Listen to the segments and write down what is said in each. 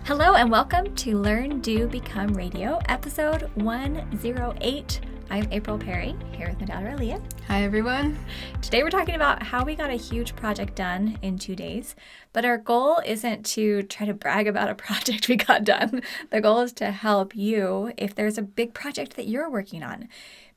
Hello and welcome to Learn, Do, Become Radio, episode 108. I'm April Perry, here with my daughter Aaliyah. Hi everyone. Today we're talking about how we got a huge project done in 2 days, but our goal isn't to try to brag about a project we got done. The goal is to help you if there's a big project that you're working on.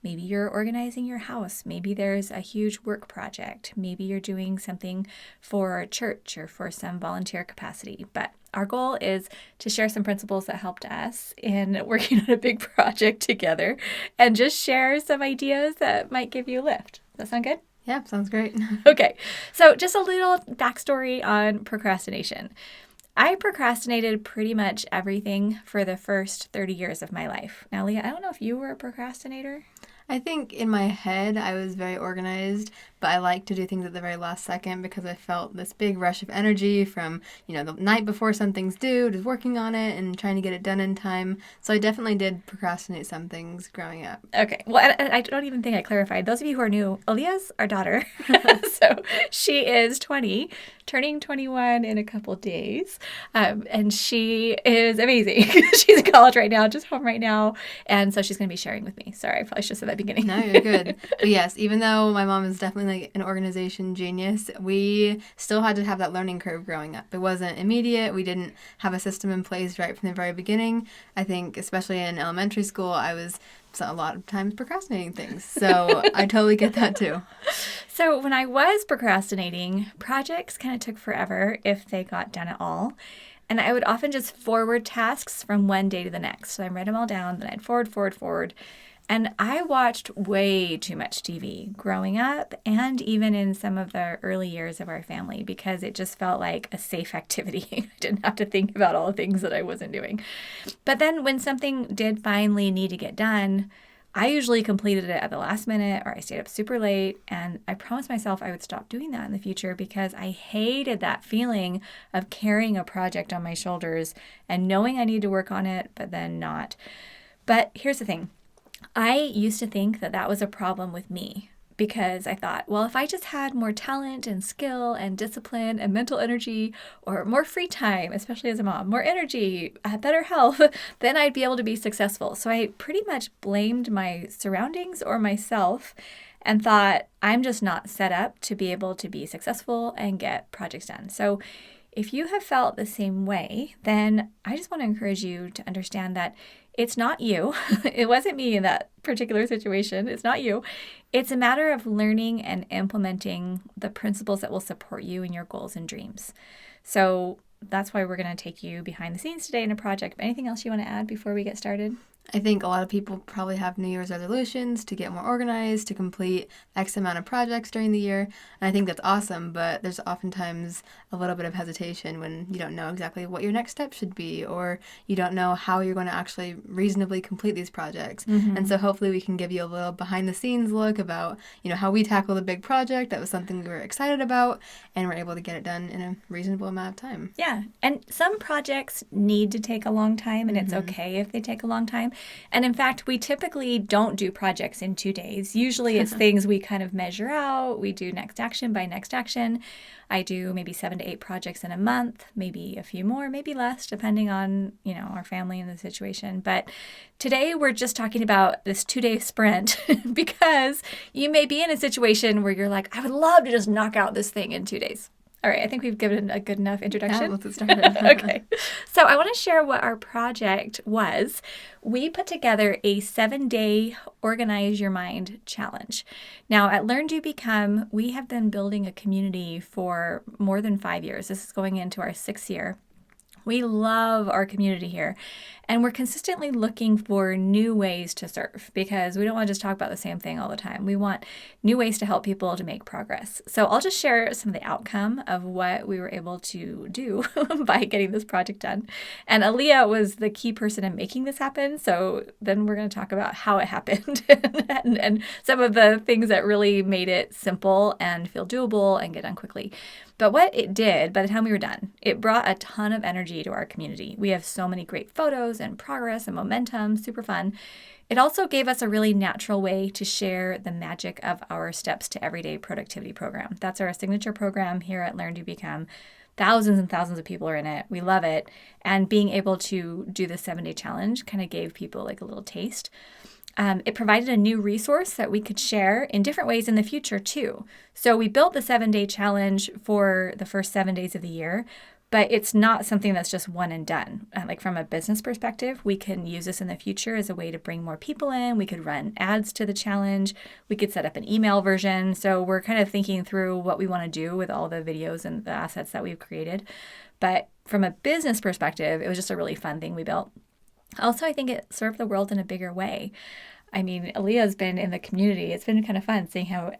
Maybe you're organizing your house. Maybe there's a huge work project. Maybe you're doing something for a church or for some volunteer capacity. But our goal is to share some principles that helped us in working on a big project together and just share some ideas that might give you a lift. Does that sound good? Yeah, sounds great. Okay, so just a little backstory on procrastination. I procrastinated pretty much everything for the first 30 years of my life. Now, Leah, I don't know if you were a procrastinator. I think in my head I was very organized, but I like to do things at the very last second because I felt this big rush of energy from, the night before something's due, just working on it and trying to get it done in time. So I definitely did procrastinate some things growing up. Okay. Well, I don't even think I clarified. Those of you who are new, Aaliyah's our daughter. So she is 20, turning 21 in a couple days. And she is amazing. She's in college right now, just home right now. And so she's going to be sharing with me. Sorry, I probably should have said that at the beginning. No, you're good. But yes, even though my mom is definitely like an organization genius, we still had to have that learning curve growing up. It wasn't immediate. We didn't have a system in place right from the very beginning. I think especially in elementary school, I was a lot of times procrastinating things. So I totally get that too. So when I was procrastinating, projects kind of took forever if they got done at all. And I would often just forward tasks from one day to the next. So I'd write them all down, then I'd forward. And I watched way too much TV growing up and even in some of the early years of our family because it just felt like a safe activity. I didn't have to think about all the things that I wasn't doing. But then when something did finally need to get done, I usually completed it at the last minute or I stayed up super late. And I promised myself I would stop doing that in the future because I hated that feeling of carrying a project on my shoulders and knowing I need to work on it, but then not. But here's the thing. I used to think that that was a problem with me because I thought, well, if I just had more talent and skill and discipline and mental energy or more free time, especially as a mom, more energy, better health, then I'd be able to be successful. So I pretty much blamed my surroundings or myself and thought I'm just not set up to be able to be successful and get projects done. So if you have felt the same way, then I just want to encourage you to understand that it's not you. It wasn't me in that particular situation. It's not you. It's a matter of learning and implementing the principles that will support you in your goals and dreams. So that's why we're going to take you behind the scenes today in a project. Anything else you want to add before we get started? I think a lot of people probably have New Year's resolutions to get more organized, to complete X amount of projects during the year. And I think that's awesome, but there's oftentimes a little bit of hesitation when you don't know exactly what your next step should be, or you don't know how you're going to actually reasonably complete these projects. Mm-hmm. And so hopefully we can give you a little behind the scenes look about, how we tackled a big project that was something we were excited about and we're able to get it done in a reasonable amount of time. Yeah. And some projects need to take a long time, and it's okay if they take a long time. And in fact, we typically don't do projects in 2 days. Usually it's things we kind of measure out. We do next action by next action. I do maybe 7 to 8 projects in a month, maybe a few more, maybe less, depending on, our family and the situation. But today we're just talking about this 2-day sprint because you may be in a situation where you're like, I would love to just knock out this thing in 2 days. All right, I think we've given a good enough introduction. Yeah, let's get started. Okay. So I want to share what our project was. We put together a 7-day Organize Your Mind challenge. Now, at Learn, Do, Become, we have been building a community for more than 5 years. This is going into our 6th year. We love our community here, and we're consistently looking for new ways to serve because we don't want to just talk about the same thing all the time. We want new ways to help people to make progress. So I'll just share some of the outcome of what we were able to do by getting this project done. And Aaliyah was the key person in making this happen. So then we're going to talk about how it happened and some of the things that really made it simple and feel doable and get done quickly. But what it did, by the time we were done, it brought a ton of energy to our community. We have so many great photos and progress and momentum, super fun. It also gave us a really natural way to share the magic of our Steps to Everyday Productivity program. That's our signature program here at Learn, Do, Become. Thousands and thousands of people are in it. We love it. And being able to do the 7-day challenge kind of gave people like a little taste. It provided a new resource that we could share in different ways in the future too. So we built the 7-day challenge for the first 7 days of the year, but it's not something that's just one and done. Like from a business perspective, we can use this in the future as a way to bring more people in. We could run ads to the challenge. We could set up an email version. So we're kind of thinking through what we want to do with all the videos and the assets that we've created. But from a business perspective, it was just a really fun thing we built. Also, I think it served the world in a bigger way. I mean, Aaliyah's been in the community. It's been kind of fun seeing how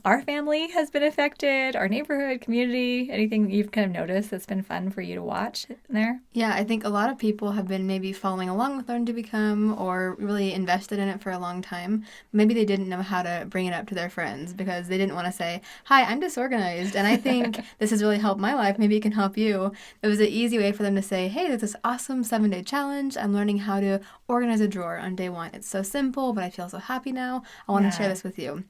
our family has been affected, our neighborhood, community, anything you've kind of noticed that's been fun for you to watch there? Yeah, I think a lot of people have been maybe following along with Learn to Become or really invested in it for a long time. Maybe they didn't know how to bring it up to their friends because they didn't want to say, hi, I'm disorganized and I think this has really helped my life. Maybe it can help you. It was an easy way for them to say, hey, there's this awesome 7-day challenge. I'm learning how to organize a drawer on day 1. It's so simple, but I feel so happy now. I want to share this with you.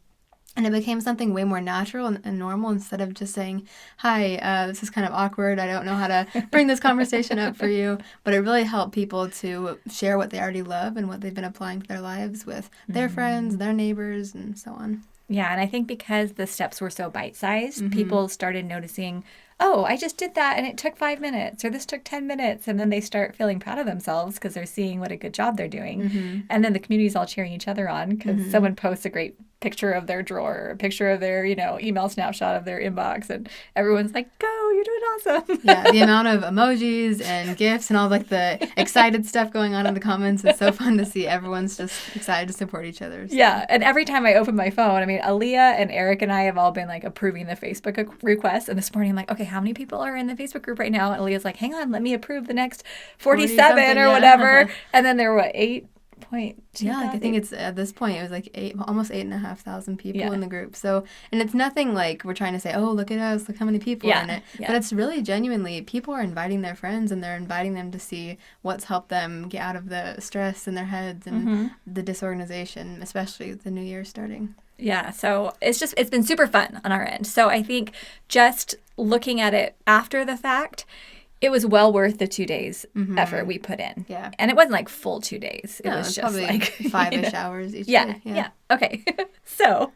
And it became something way more natural and normal instead of just saying, hi, this is kind of awkward. I don't know how to bring this conversation up for you. But it really helped people to share what they already love and what they've been applying to their lives with their friends, their neighbors, and so on. Yeah, and I think because the steps were so bite-sized, people started noticing, oh, I just did that and it took 5 minutes, or this took 10 minutes. And then they start feeling proud of themselves because they're seeing what a good job they're doing. And then the community's all cheering each other on because someone posts a great picture of their drawer, or a picture of their, email snapshot of their inbox, and everyone's like, go, you're doing awesome. Yeah, the amount of emojis and GIFs and all like the excited stuff going on in the comments is so fun to see. Everyone's just excited to support each other. So. Yeah, and every time I open my phone, I mean, Aaliyah and Eric and I have all been like approving the Facebook requests, and this morning I'm like, okay, how many people are in the Facebook group right now? And Aaliyah's like, hang on, let me approve the next 47 or whatever. And then there were 8.2. Yeah, like I think it's at this point it was like almost 8,500 people in the group. So, and it's nothing like we're trying to say, oh, look at us, look how many people are in it. Yeah. But it's really genuinely people are inviting their friends and they're inviting them to see what's helped them get out of the stress in their heads and the disorganization, especially with the new year starting. Yeah, so it's been super fun on our end. So I think just looking at it after the fact, it was well worth the 2 days effort we put in. Yeah. And it wasn't like full 2 days. It was just probably like 5-ish hours each day. Yeah. Okay. So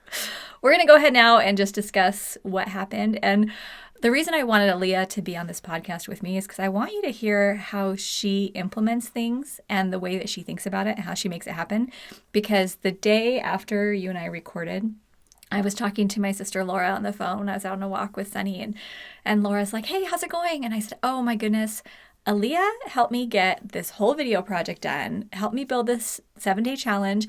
we're going to go ahead now and just discuss what happened. And the reason I wanted Aaliyah to be on this podcast with me is because I want you to hear how she implements things and the way that she thinks about it and how she makes it happen. Because the day after you and I recorded, I was talking to my sister Laura on the phone. I was out on a walk with Sunny, and Laura's like, hey, how's it going? And I said, oh my goodness, Aaliyah helped me get this whole video project done, helped me build this 7-day challenge.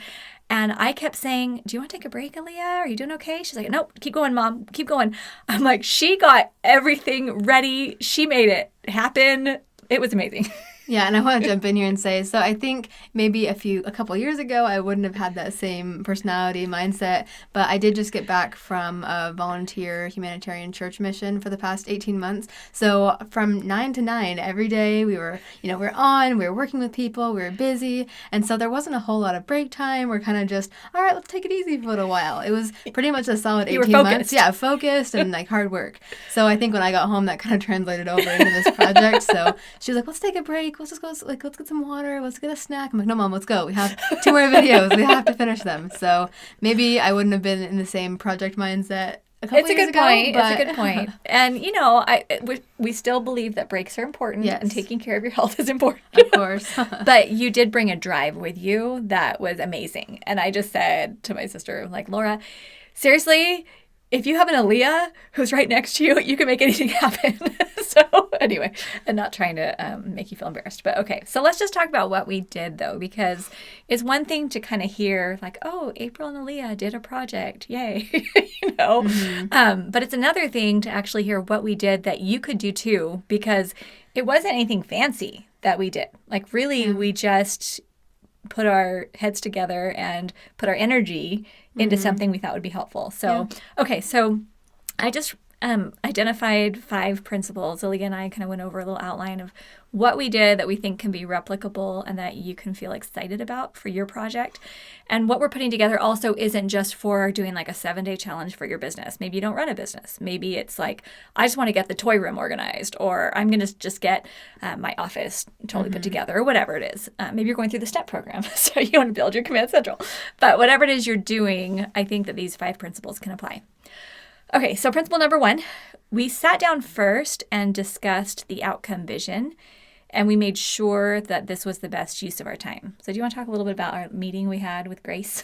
And I kept saying, do you want to take a break, Aaliyah? Are you doing okay? She's like, nope, keep going, Mom, keep going. I'm like, she got everything ready. She made it happen. It was amazing. Yeah, and I want to jump in here and say, so I think maybe a couple years ago, I wouldn't have had that same personality mindset, but I did just get back from a volunteer humanitarian church mission for the past 18 months. So from 9 to 9 every day, we were working with people, we were busy, and so there wasn't a whole lot of break time. We're kind of just, all right, let's take it easy for a little while. It was pretty much a solid 18 months. Yeah, focused and like hard work. So I think when I got home, that kind of translated over into this project. So she was like, let's take a break. Let's just go, let's get some water. Let's get a snack. I'm like, no, Mom, let's go. We have 2 more videos. We have to finish them. So maybe I wouldn't have been in the same project mindset a couple years ago. It's a good point. And, we still believe that breaks are important and taking care of your health is important. Of course. But you did bring a drive with you that was amazing. And I just said to my sister, like, Laura, seriously, if you have an Aaliyah who's right next to you, you can make anything happen. So anyway, I'm not trying to make you feel embarrassed. But okay, so let's just talk about what we did, though, because it's one thing to kind of hear like, oh, April and Aaliyah did a project. Yay. But it's another thing to actually hear what we did that you could do, too, because it wasn't anything fancy that we did. Like, really, we just put our heads together and put our energy into something we thought would be helpful. So, okay, so I just identified 5 principles. Aaliyah and I kind of went over a little outline of what we did that we think can be replicable and that you can feel excited about for your project. And what we're putting together also isn't just for doing like a 7-day challenge for your business. Maybe you don't run a business. Maybe it's like, I just want to get the toy room organized, or I'm going to just get my office totally put together, or whatever it is. Maybe you're going through the STEP program, so you want to build your Command Central. But whatever it is you're doing, I think that these 5 principles can apply. Okay, so principle number 1, we sat down first and discussed the outcome vision, and we made sure that this was the best use of our time. So do you want to talk a little bit about our meeting we had with Grace?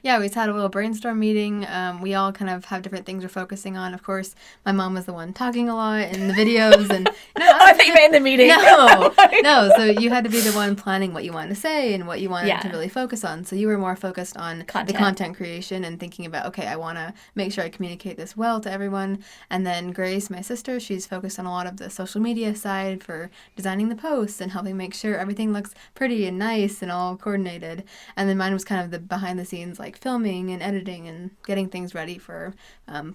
Yeah, we just had a little brainstorm meeting. We all kind of have different things we're focusing on. Of course, my mom was the one talking a lot in the videos. And I think you meant in the meeting. No. So you had to be the one planning what you wanted to say and what you wanted to really focus on. So you were more focused on the content creation and thinking about, okay, I want to make sure I communicate this well to everyone. And then Grace, my sister, she's focused on a lot of the social media side for designing the posts and helping make sure everything looks pretty and nice and all coordinated. And then mine was kind of the behind the scenes, like filming and editing and getting things ready for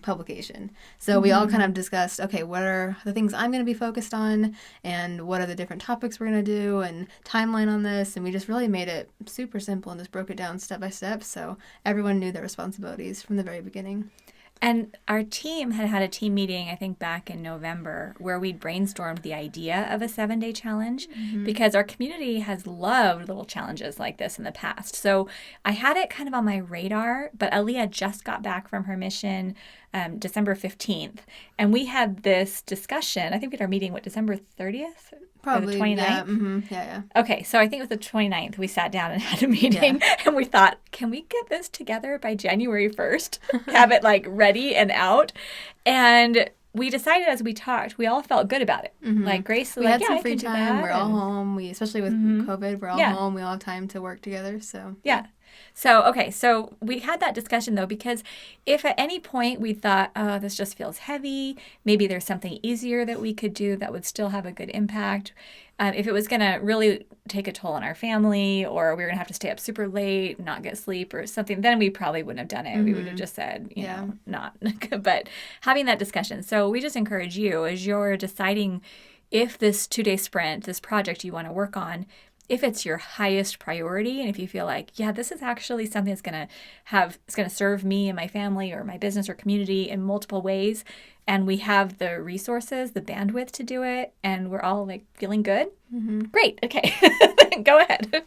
publication. So we all kind of discussed, okay, what are the things I'm going to be focused on and what are the different topics we're going to do and timeline on this. And we just really made it super simple and just broke it down step by step. So everyone knew their responsibilities from the very beginning. And our team had a team meeting, I think, back in November, where we'd brainstormed the idea of a 7-day challenge because our community has loved little challenges like this in the past. So I had it kind of on my radar, but Aaliyah just got back from her mission December 15th. And we had this discussion, I think we had our meeting, December 30th? Probably, the 29th? Yeah. Yeah. Okay, so I think it was the 29th we sat down and had a meeting, and we thought, can we get this together by January 1st? Have it like ready and out? And we decided as we talked, we all felt good about it. Like Grace was had some free time. We're all home. Especially with COVID, we're all home. We all have time to work together. So yeah. So we had that discussion, though, because if at any point we thought, oh, this just feels heavy, maybe there's something easier that we could do that would still have a good impact. If it was going to really take a toll on our family, or we were going to have to stay up super late, not get sleep or something, then we probably wouldn't have done it. We would have just said, you know, not. But having that discussion. So we just encourage you, as you're deciding if this 2-day sprint, this project you want to work on, if it's your highest priority, and if you feel like, yeah, this is actually something that's going to serve me and my family or my business or community in multiple ways, and we have the resources, the bandwidth to do it, and we're all like feeling good, great. Okay, go ahead.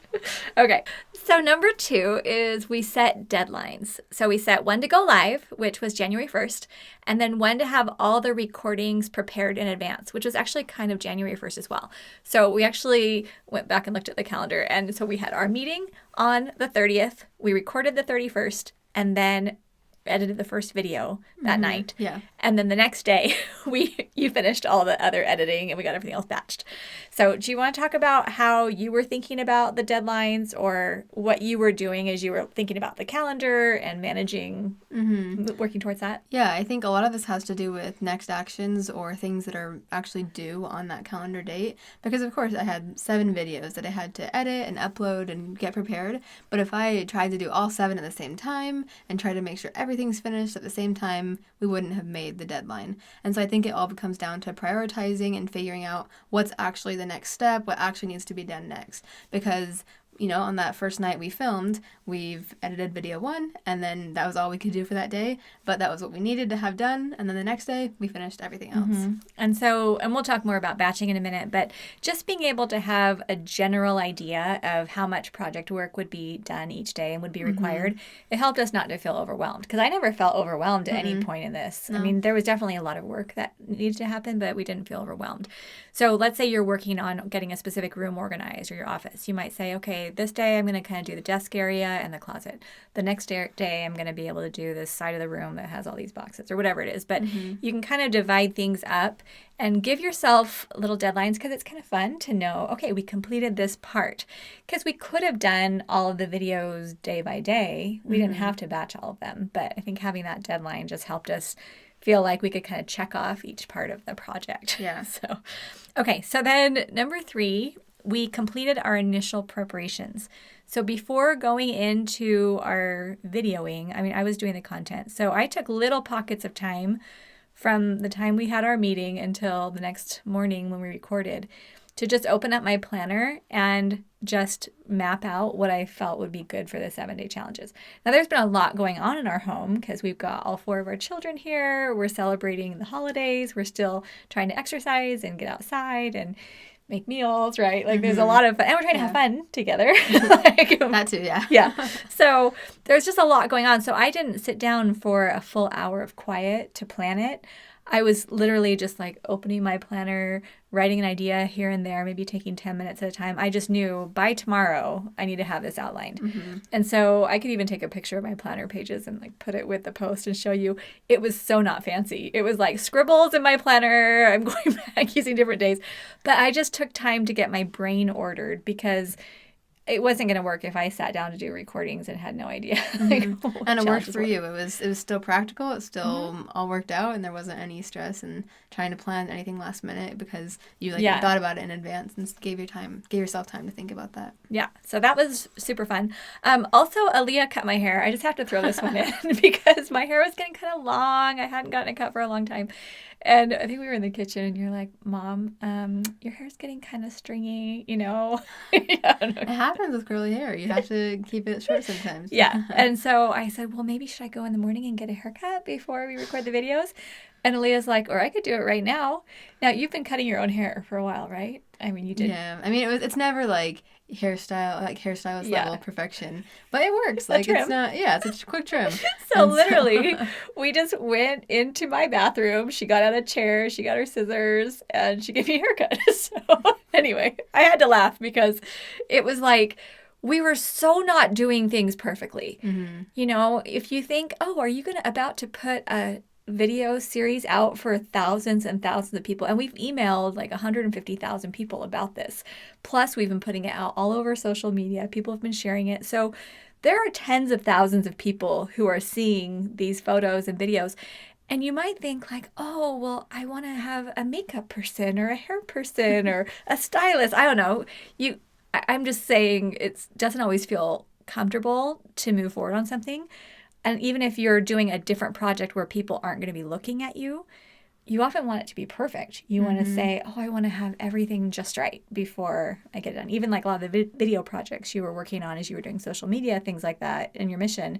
Okay. So number 2 is we set deadlines. So we set when to go live, which was January 1st, and then when to have all the recordings prepared in advance, which was actually kind of January 1st as well. So we actually went back and looked at the calendar. And so we had our meeting on the 30th. We recorded the 31st, and then edited the first video that night. Yeah. And then the next day, you finished all the other editing and we got everything else batched. So do you want to talk about how you were thinking about the deadlines, or what you were doing as you were thinking about the calendar and managing, working towards that? Yeah, I think a lot of this has to do with next actions or things that are actually due on that calendar date. Because of course I had 7 videos that I had to edit and upload and get prepared. But if I tried to do all 7 at the same time and try to make sure everything's finished at the same time, we wouldn't have made the deadline. And so I think it all comes down to prioritizing and figuring out what's actually the next step, what actually needs to be done next. Because on that first night we filmed, we've edited video 1, and then that was all we could do for that day. But that was what we needed to have done. And then the next day, we finished everything else. And we'll talk more about batching in a minute, but just being able to have a general idea of how much project work would be done each day and would be required, it helped us not to feel overwhelmed. Because I never felt overwhelmed at any point in this. No. I mean, there was definitely a lot of work that needed to happen, but we didn't feel overwhelmed. So let's say you're working on getting a specific room organized or your office. You might say, okay, this day I'm going to kind of do the desk area and the closet. The next day I'm going to be able to do this side of the room that has all these boxes or whatever it is. But you can kind of divide things up and give yourself little deadlines, because it's kind of fun to know, okay, we completed this part. Because we could have done all of the videos day by day. We didn't have to batch all of them. But I think having that deadline just helped us feel like we could kind of check off each part of the project. Yeah. So then number 3, we completed our initial preparations. So before going into our videoing, I was doing the content. So I took little pockets of time from the time we had our meeting until the next morning when we recorded to just open up my planner and just map out what I felt would be good for the 7-day challenges. Now, there's been a lot going on in our home because we've got all 4 of our children here. We're celebrating the holidays. We're still trying to exercise and get outside and make meals, right? Like there's a lot of fun. And we're trying to have fun together. Like, That too, yeah. yeah. So there's just a lot going on. So I didn't sit down for a full hour of quiet to plan it. I was literally just like opening my planner, writing an idea here and there, maybe taking 10 minutes at a time. I just knew by tomorrow I need to have this outlined. And so I could even take a picture of my planner pages and like put it with the post and show you. It was so not fancy. It was like scribbles in my planner. I'm going back using different days. But I just took time to get my brain ordered because it wasn't going to work if I sat down to do recordings and had no idea. Like, what And it worked challenges for were. you. It was still practical. It still all worked out, and there wasn't any stress in trying to plan anything last minute because you Yeah. you thought about it in advance and gave yourself time to think about that. Yeah, so that was super fun. Also, Aaliyah cut my hair. I just have to throw this one in because my hair was getting kind of long. I hadn't gotten it cut for a long time. And I think we were in the kitchen and you're like, Mom, your hair's getting kind of stringy, you know? Yeah, I don't know. It happens with curly hair. You have to keep it short sometimes. Yeah. And so I said, well, maybe should I go in the morning and get a haircut before we record the videos? And Aaliyah's like, or I could do it right now. Now, you've been cutting your own hair for a while, right? I mean, you did. Yeah. I mean, it's never like hairstylist Yeah. level perfection, but it works. A Like trim. it's not. Yeah, it's a quick trim. So And literally, we just went into my bathroom. She got out of a chair, she got her scissors, and she gave me a haircut. So anyway, I had to laugh because it was like we were so not doing things perfectly. You know, if you think, oh, are you about to put a video series out for thousands and thousands of people, and we've emailed like 150,000 people about this. Plus, we've been putting it out all over social media. People have been sharing it. So there are tens of thousands of people who are seeing these photos and videos. And you might think like, oh, well, I want to have a makeup person or a hair person or a stylist. I don't know. I'm just saying it doesn't always feel comfortable to move forward on something. And even if you're doing a different project where people aren't going to be looking at you, you often want it to be perfect. You want to say, oh, I want to have everything just right before I get it done. Even like a lot of the video projects you were working on as you were doing social media, things like that in your mission.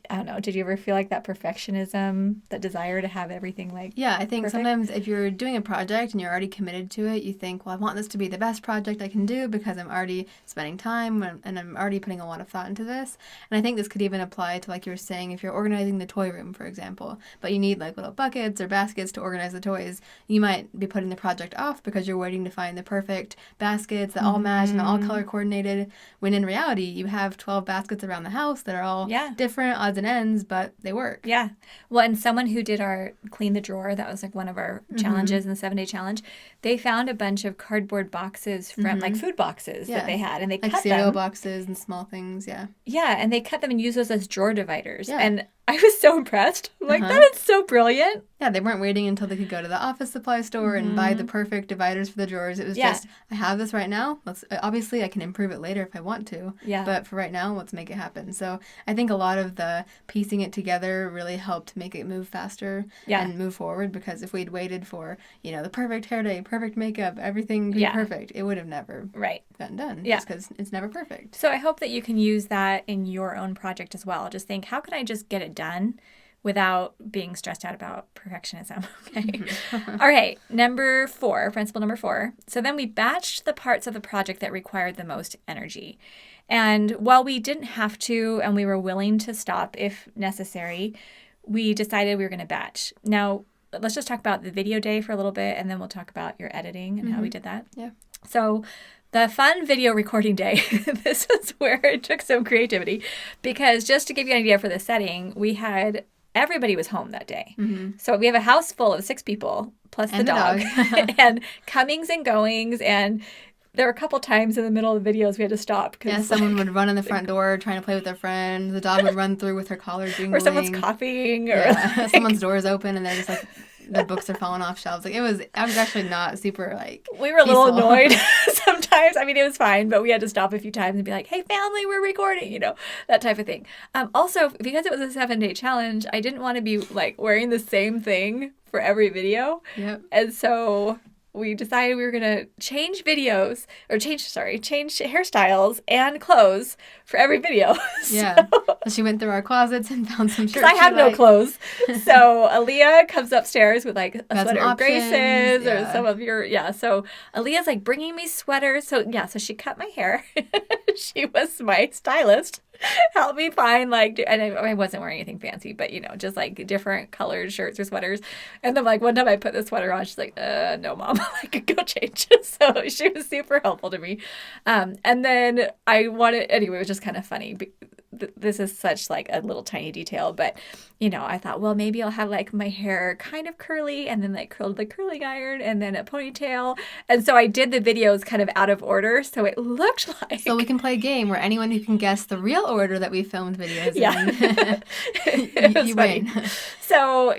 I don't know. Did you ever feel like that perfectionism, that desire to have everything like yeah, I think perfect? sometimes if you're doing a project and you're already committed to it, you think, well, I want this to be the best project I can do because I'm already spending time and I'm already putting a lot of thought into this. And I think this could even apply to, like you were saying, if you're organizing the toy room, for example, but you need like little buckets or baskets to organize the toys, you might be putting the project off because you're waiting to find the perfect baskets that all match and all color coordinated, when in reality, you have 12 baskets around the house that are all different odds and ends, but they work. Yeah. Well, and someone who did our clean the drawer, that was like one of our challenges in the 7-day challenge, they found a bunch of cardboard boxes from like food boxes that they had, and they like cut cereal them. boxes and small things, yeah. Yeah, and they cut them and used those as drawer dividers. Yeah. And I was so impressed. I'm like, that is so brilliant. Yeah, they weren't waiting until they could go to the office supply store and buy the perfect dividers for the drawers. It was just, I have this right now. Obviously, I can improve it later if I want to. Yeah. But for right now, let's make it happen. So I think a lot of the piecing it together really helped make it move faster and move forward, because if we'd waited for, the perfect hair day, perfect makeup, everything to be perfect, it would have never gotten done. Yeah. Just because it's never perfect. So I hope that you can use that in your own project as well. Just think, how can I just get it done without being stressed out about perfectionism? Okay. All right. Principle number 4. So then we batched the parts of the project that required the most energy. And while we didn't have to, and we were willing to stop if necessary, we decided we were going to batch. Now, let's just talk about the video day for a little bit, and then we'll talk about your editing and how we did that. Yeah. So the fun video recording day, this is where it took some creativity, because just to give you an idea for the setting, everybody was home that day. So we have a house full of 6 people, plus the dog. And comings and goings, and there were a couple times in the middle of the videos we had to stop. Yeah, someone would run in the front door trying to play with their friend. The dog would run through with her collar jingling. Or someone's coughing. Or yeah. Someone's door is open and they're just like, the books are falling off shelves. I was actually not super we were a little annoyed sometimes times. I mean, it was fine, but we had to stop a few times and be like, hey, family, we're recording, that type of thing. Also, because it was a 7-day challenge, I didn't want to be like wearing the same thing for every video. Yep. And so we decided we were going to change hairstyles and clothes for every video. Yeah. So she went through our closets and found some shirts. Because I have no clothes. So Aaliyah comes upstairs with like a sweater of Grace's or some of your, So Aaliyah's like bringing me sweaters. So she cut my hair. She was my stylist. Help me find and I wasn't wearing anything fancy, but just like different colored shirts or sweaters. And then like one time I put the sweater on, she's like, no, Mom, like go change. So she was super helpful to me. And then it was just kind of funny. This is such like a little tiny detail, but I thought, well, maybe I'll have like my hair kind of curly and then like curled the curling iron and then a ponytail. And so I did the videos kind of out of order. So it looked like. So we can play a game where anyone who can guess the real order that we filmed videos in, you win. So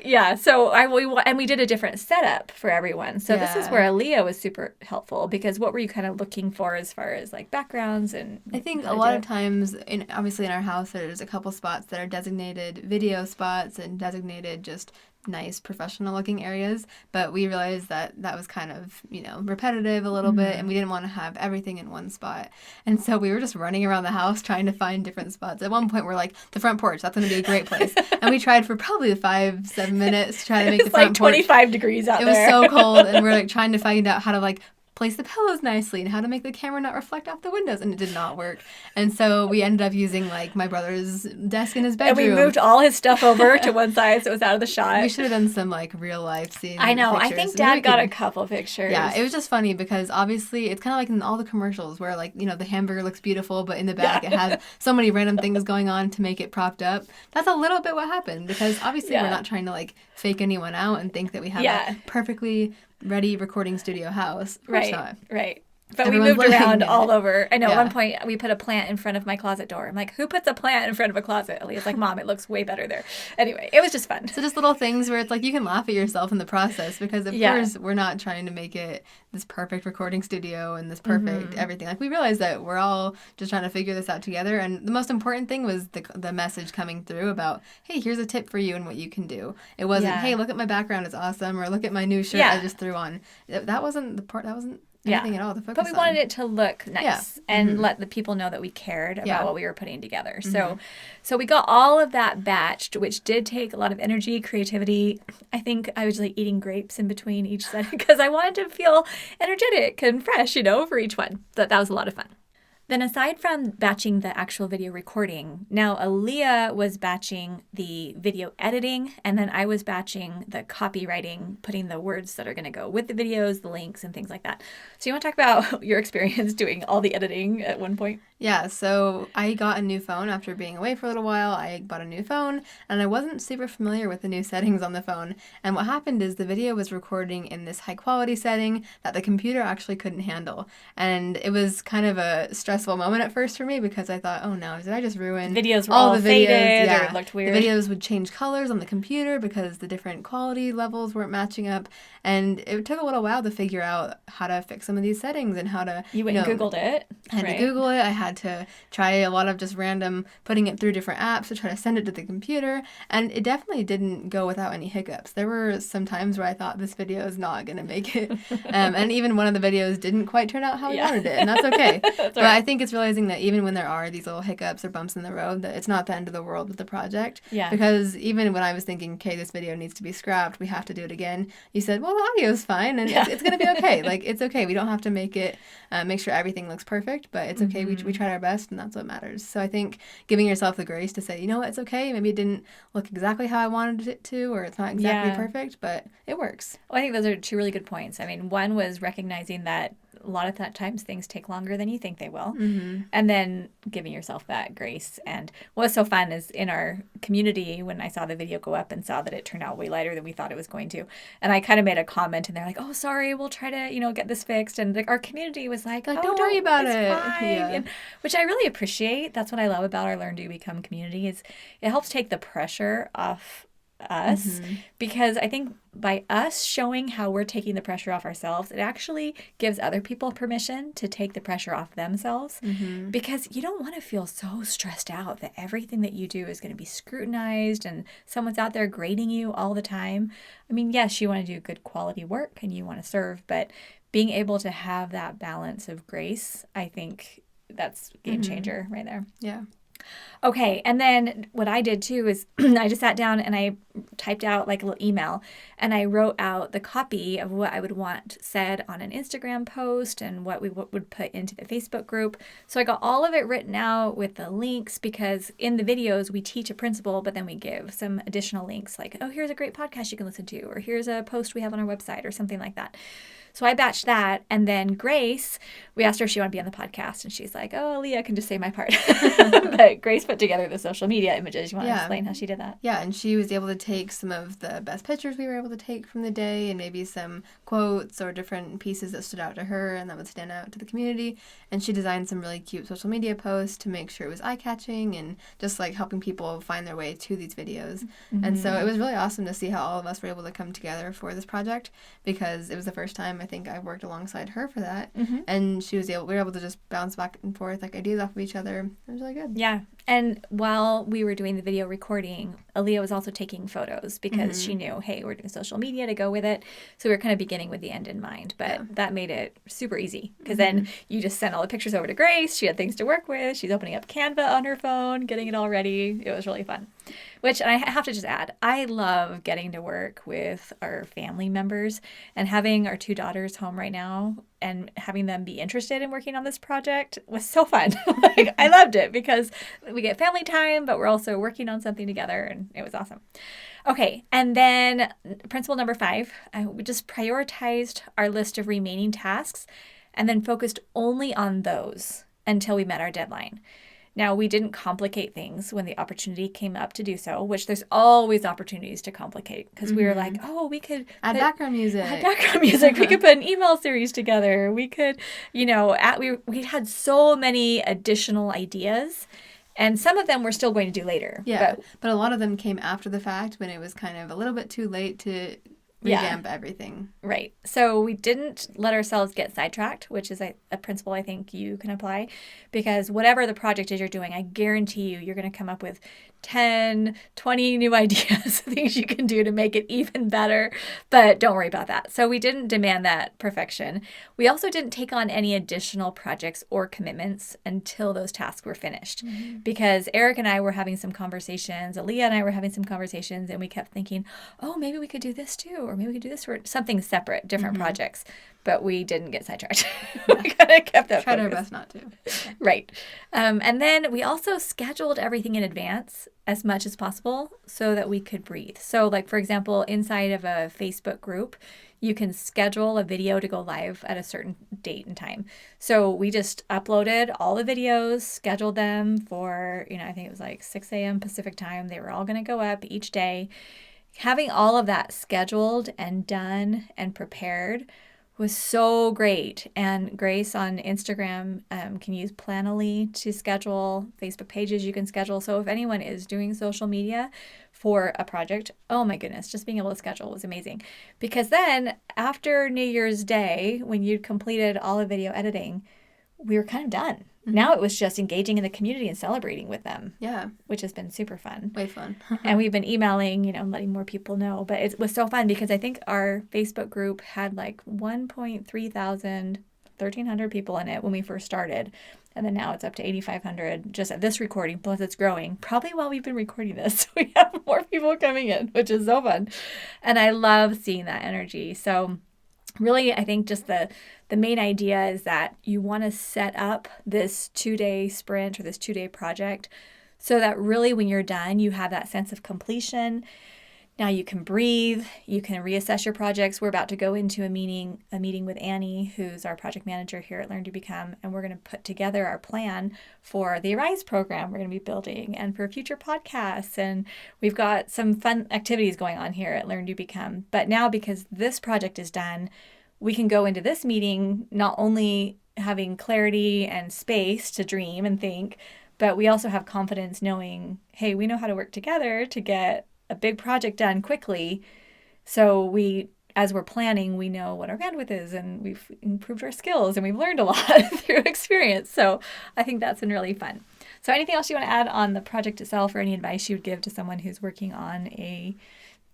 we did a different setup for everyone. So this is where Aaliyah was super helpful, because what were you kind of looking for as far as like backgrounds? And I think a lot of times, obviously in our house, there's a couple spots that are designated video spots and designated just nice professional looking areas, but we realized that was kind of repetitive a little bit, and we didn't want to have everything in one spot, and so we were just running around the house trying to find different spots. At one point we're like, the front porch, that's going to be a great place, and we tried for probably 5-7 minutes to try to make the front porch. 25 degrees out there. It was so cold, and we're like trying to find out how to like place the pillows nicely and how to make the camera not reflect off the windows, and it did not work. And so we ended up using like my brother's desk in his bedroom. And we moved all his stuff over to one side so it was out of the shot. We should have done some like real life scenes. I know. Pictures. I think Dad got a couple pictures. Yeah, it was just funny because obviously it's kind of like in all the commercials where like, the hamburger looks beautiful, but in the back it has so many random things going on to make it propped up. That's a little bit what happened, because obviously we're not trying to like fake anyone out and think that we have a perfectly ready recording studio house. Right. But Everyone's we moved around all over. I know at one point we put a plant in front of my closet door. I'm like, who puts a plant in front of a closet? Aaliyah's like, Mom, it looks way better there. Anyway, it was just fun. So just little things where it's like you can laugh at yourself in the process, because of course we're not trying to make it this perfect recording studio and this perfect everything. Like we realized that we're all just trying to figure this out together, and the most important thing was the message coming through about, hey, here's a tip for you and what you can do. It wasn't, hey, look at my background, it's awesome, or look at my new shirt I just threw on. That wasn't the part. That wasn't anything at all to focus on. But we wanted it to look nice and let the people know that we cared about what we were putting together. So we got all of that batched, which did take a lot of energy, creativity. I think I was like eating grapes in between each set because I wanted to feel energetic and fresh, for each one. That was a lot of fun. Then aside from batching the actual video recording, now Aaliyah was batching the video editing, and then I was batching the copywriting, putting the words that are going to go with the videos, the links, and things like that. So you want to talk about your experience doing all the editing at one point? Yeah, so I got a new phone after being away for a little while. I bought a new phone, and I wasn't super familiar with the new settings on the phone. And what happened is the video was recording in this high-quality setting that the computer actually couldn't handle. And it was kind of a stressful moment at first for me, because I thought, oh no, did I just ruin videos were all the videos? Faded, or it looked weird. The videos would change colors on the computer because the different quality levels weren't matching up. And it took a little while to figure out how to fix some of these settings and how to... You went and Googled it. I had to Google it. I had to try a lot of just random putting it through different apps to try to send it to the computer. And it definitely didn't go without any hiccups. There were some times where I thought this video is not going to make it. And even one of the videos didn't quite turn out how I wanted it. And that's okay. But I think it's realizing that even when there are these little hiccups or bumps in the road, that it's not the end of the world with the project. Yeah. Because even when I was thinking, okay, this video needs to be scrapped, we have to do it again, you said, well, the audio's fine and it's going to be okay. Like, it's okay. We don't have to make sure everything looks perfect, but it's okay. We tried our best, and that's what matters. So I think giving yourself the grace to say, you know what, it's okay. Maybe it didn't look exactly how I wanted it to, or it's not exactly perfect, but it works. Well, I think those are two really good points. I mean, one was recognizing that a lot of times things take longer than you think they will. And then giving yourself that grace. And what's so fun is in our community, when I saw the video go up and saw that it turned out way lighter than we thought it was going to. And I kind of made a comment, and they're like, oh, sorry, we'll try to, get this fixed. And our community was like, oh, don't worry about it. Fine. Yeah. Which I really appreciate. That's what I love about our Learn, Do, Become community is it helps take the pressure off us, because I think by us showing how we're taking the pressure off ourselves, it actually gives other people permission to take the pressure off themselves, because you don't want to feel so stressed out that everything that you do is going to be scrutinized and someone's out there grading you all the time. I mean, yes, you want to do good quality work and you want to serve, but being able to have that balance of grace, I think that's game changer right there. Yeah. Okay, and then what I did too is I just sat down and I typed out like a little email, and I wrote out the copy of what I would want said on an Instagram post and what we would put into the Facebook group. So I got all of it written out with the links, because in the videos we teach a principle, but then we give some additional links like, oh, here's a great podcast you can listen to, or here's a post we have on our website, or something like that. So I batched that, and then Grace, we asked her if she wanted to be on the podcast, and she's like, oh, Leah can just say my part. But Grace put together the social media images. You want to explain how she did that? Yeah, and she was able to take some of the best pictures we were able to take from the day, and maybe some quotes or different pieces that stood out to her and that would stand out to the community. And she designed some really cute social media posts to make sure it was eye-catching and just like helping people find their way to these videos. And so it was really awesome to see how all of us were able to come together for this project, because it was the first time I think I worked alongside her for that. And we were able to just bounce back and forth like ideas off of each other. It was really good. Yeah. And while we were doing the video recording, Aaliyah was also taking photos, because she knew, hey, we're doing social media to go with it. So we were kind of beginning with the end in mind. But that made it super easy, because then you just sent all the pictures over to Grace. She had things to work with. She's opening up Canva on her phone, getting it all ready. It was really fun. Which, and I have to just add, I love getting to work with our family members, and having our 2 daughters home right now and having them be interested in working on this project was so fun. Like, I loved it, because we get family time, but we're also working on something together, and it was awesome. Okay, and then principle number 5, we just prioritized our list of remaining tasks and then focused only on those until we met our deadline. Now, we didn't complicate things when the opportunity came up to do so, which there's always opportunities to complicate, because we were like, oh, we could add background music. We could put an email series together. We could, we had so many additional ideas, and some of them we're still going to do later. Yeah, but a lot of them came after the fact, when it was kind of a little bit too late to revamp everything. Right. So we didn't let ourselves get sidetracked, which is a principle I think you can apply, because whatever the project is you're doing, I guarantee you're going to come up with 10, 20 new ideas, things you can do to make it even better. But don't worry about that. So we didn't demand that perfection. We also didn't take on any additional projects or commitments until those tasks were finished, because Eric and I were having some conversations, Aaliyah and I were having some conversations, and we kept thinking, oh, maybe we could do this too, or maybe we could do this for something separate, different projects. But we didn't get sidetracked. We kind of kept that Tried focus. our best not to. Right. And then we also scheduled everything in advance as much as possible so that we could breathe. So like, for example, inside of a Facebook group, you can schedule a video to go live at a certain date and time. So we just uploaded all the videos, scheduled them for, I think it was like 6 a.m. Pacific time. They were all going to go up each day. Having all of that scheduled and done and prepared was so great. And Grace on Instagram can use Planoly to schedule. Facebook pages you can schedule. So if anyone is doing social media for a project, oh my goodness, just being able to schedule was amazing. Because then after New Year's Day, when you'd completed all the video editing, we were kind of done. Now it was just engaging in the community and celebrating with them. Yeah. Which has been super fun. Way fun. And we've been emailing, letting more people know. But it was so fun, because I think our Facebook group had like 1,300 people in it when we first started. And then now it's up to 8,500 just at this recording, plus it's growing. Probably while we've been recording this, we have more people coming in, which is so fun. And I love seeing that energy. So really, I think just the main idea is that you want to set up this 2-day sprint or this 2-day project so that really when you're done, you have that sense of completion. Now you can breathe, you can reassess your projects. We're about to go into a meeting with Annie, who's our project manager here at Learn to Become, and we're going to put together our plan for the Arise program we're going to be building and for future podcasts. And we've got some fun activities going on here at Learn to Become. But now, because this project is done, we can go into this meeting not only having clarity and space to dream and think, but we also have confidence knowing, hey, we know how to work together to get a big project done quickly. So as we're planning, we know what our bandwidth is, and we've improved our skills, and we've learned a lot through experience. So I think that's been really fun. So anything else you want to add on the project itself, or any advice you would give to someone who's working on a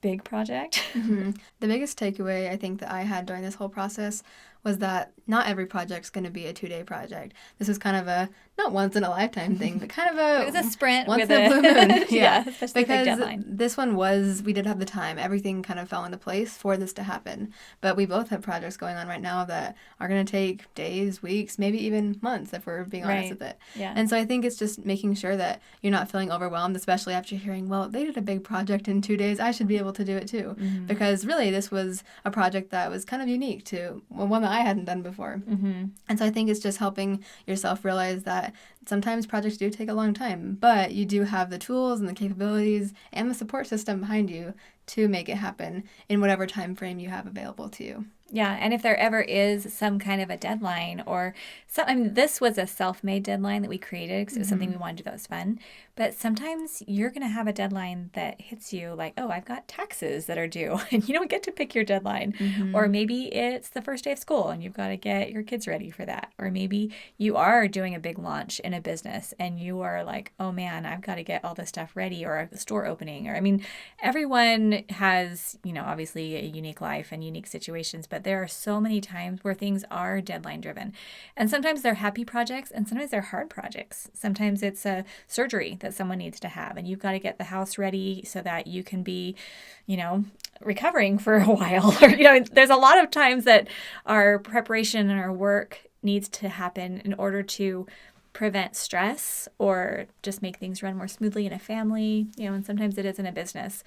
big project? Mm-hmm. The biggest takeaway I think that I had during this whole process was that not every project's going to be a 2-day project. This was kind of a, not once in a lifetime thing, but kind of a... It was a sprint once with in a blue moon. yeah, especially because a big deadline. This one we did have the time. Everything kind of fell into place for this to happen. But we both have projects going on right now that are going to take days, weeks, maybe even months if we're being honest with it. Yeah. And so I think it's just making sure that you're not feeling overwhelmed, especially after hearing, well, they did a big project in 2 days. I should be able to do it too. Mm-hmm. Because really this was a project that was kind of unique to one that I hadn't done before. Mm-hmm. And so I think it's just helping yourself realize that sometimes projects do take a long time, but you do have the tools and the capabilities and the support system behind you to make it happen in whatever time frame you have available to you. Yeah, and if there ever is some kind of a deadline or this was a self-made deadline that we created because it was something we wanted to do that was fun. But sometimes you're going to have a deadline that hits you like, oh, I've got taxes that are due and you don't get to pick your deadline. Mm-hmm. Or maybe it's the first day of school and you've got to get your kids ready for that. Or maybe you are doing a big launch in a business and you are like, oh man, I've got to get all this stuff ready, or a store opening. Or everyone has, obviously a unique life and unique situations, but there are so many times where things are deadline driven. And sometimes they're happy projects and sometimes they're hard projects. Sometimes it's a surgery that someone needs to have and you've got to get the house ready so that you can be, recovering for a while. Or, there's a lot of times that our preparation and our work needs to happen in order to prevent stress or just make things run more smoothly in a family, and sometimes it is in a business.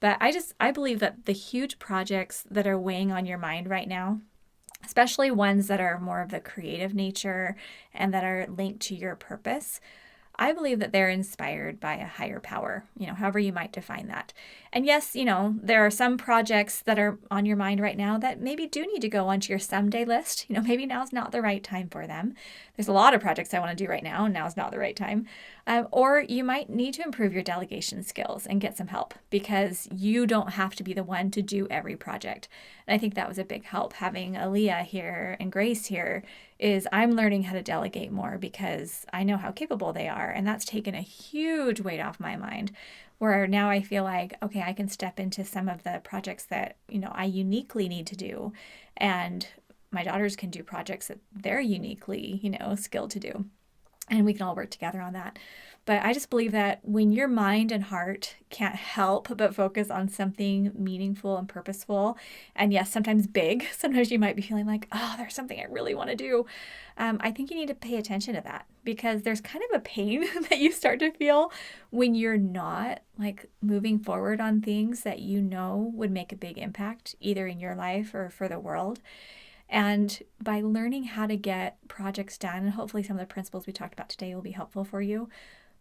But I believe that the huge projects that are weighing on your mind right now, especially ones that are more of the creative nature and that are linked to your purpose, I believe that they're inspired by a higher power, however you might define that. And yes, there are some projects that are on your mind right now that maybe do need to go onto your someday list. Maybe now's not the right time for them. There's a lot of projects I want to do right now, and now's not the right time. Or you might need to improve your delegation skills and get some help because you don't have to be the one to do every project. And I think that was a big help having Aaliyah here and Grace here is I'm learning how to delegate more because I know how capable they are. And that's taken a huge weight off my mind, where now I feel like, okay, I can step into some of the projects that, I uniquely need to do. And my daughters can do projects that they're uniquely, skilled to do. And we can all work together on that. But I just believe that when your mind and heart can't help but focus on something meaningful and purposeful, and yes, sometimes big, sometimes you might be feeling like, oh, there's something I really want to do. I think you need to pay attention to that because there's kind of a pain that you start to feel when you're not moving forward on things that would make a big impact either in your life or for the world. And by learning how to get projects done, and hopefully some of the principles we talked about today will be helpful for you,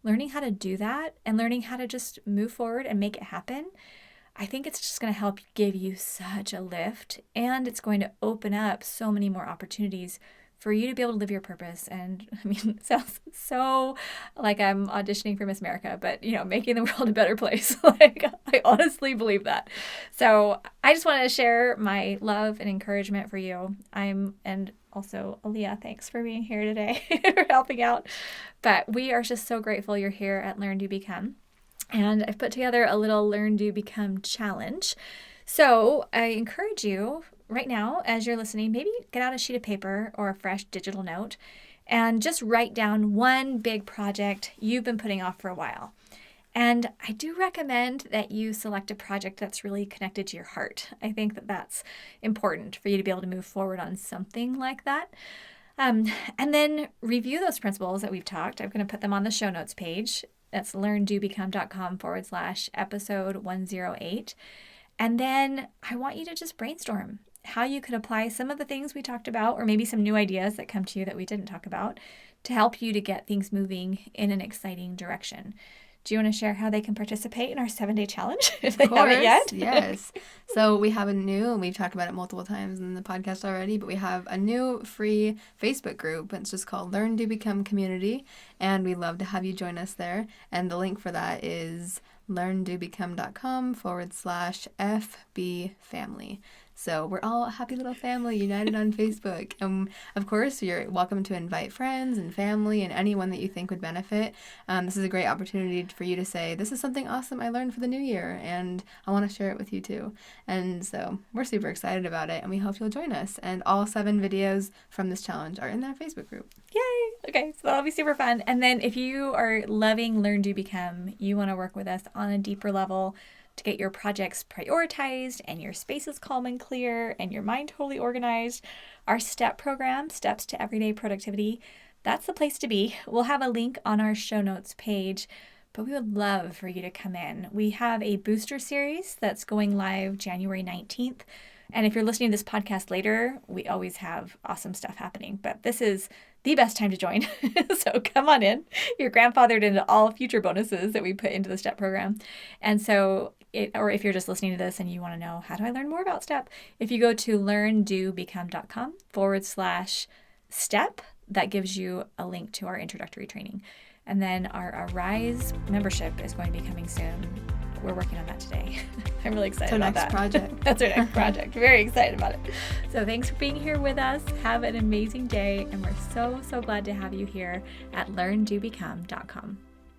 learning how to do that and learning how to just move forward and make it happen, I think it's just going to help give you such a lift, and it's going to open up so many more opportunities for you to be able to live your purpose. And it sounds so like I'm auditioning for Miss America, but making the world a better place. I honestly believe that. So I just wanted to share my love and encouragement for you. And also Aaliyah, thanks for being here today, for helping out. But we are just so grateful you're here at Learn, Do, Become. And I've put together a little Learn, Do, Become challenge. So I encourage you right now, as you're listening, maybe get out a sheet of paper or a fresh digital note and just write down one big project you've been putting off for a while. And I do recommend that you select a project that's really connected to your heart. I think that that's important for you to be able to move forward on something like that. And then review those principles that we've talked. I'm going to put them on the show notes page. That's learndobecome.com/episode 108. And then I want you to just brainstorm how you could apply some of the things we talked about, or maybe some new ideas that come to you that we didn't talk about, to help you to get things moving in an exciting direction. Do you want to share how they can participate in our 7-day challenge if they haven't yet? Yes. So we have and we've talked about it multiple times in the podcast already, but we have a new free Facebook group. It's just called Learn, Do, Become Community, and we'd love to have you join us there. And the link for that is learndobecome.com/FB family. So we're all a happy little family united on Facebook. And of course, you're welcome to invite friends and family and anyone that you think would benefit. This is a great opportunity for you to say, this is something awesome I learned for the new year, and I want to share it with you too. And so we're super excited about it, and we hope you'll join us. And all 7 videos from this challenge are in our Facebook group. Yay! Okay, so that'll be super fun. And then if you are loving Learn, Do, Become, you want to work with us on a deeper level to get your projects prioritized and your spaces calm and clear and your mind totally organized, our STEP program, Steps to Everyday Productivity, that's the place to be. We'll have a link on our show notes page, but we would love for you to come in. We have a booster series that's going live January 19th. And if you're listening to this podcast later, we always have awesome stuff happening. But this is the best time to join. So come on in. You're grandfathered into all future bonuses that we put into the STEP program. And so, or if you're just listening to this and you want to know, how do I learn more about STEP? If you go to learndobecome.com/STEP, that gives you a link to our introductory training. And then our Rise membership is going to be coming soon. We're working on that today. I'm really excited about that. That's our next project. That's our next project. Very excited about it. So thanks for being here with us. Have an amazing day. And we're so, so glad to have you here at learndobecome.com.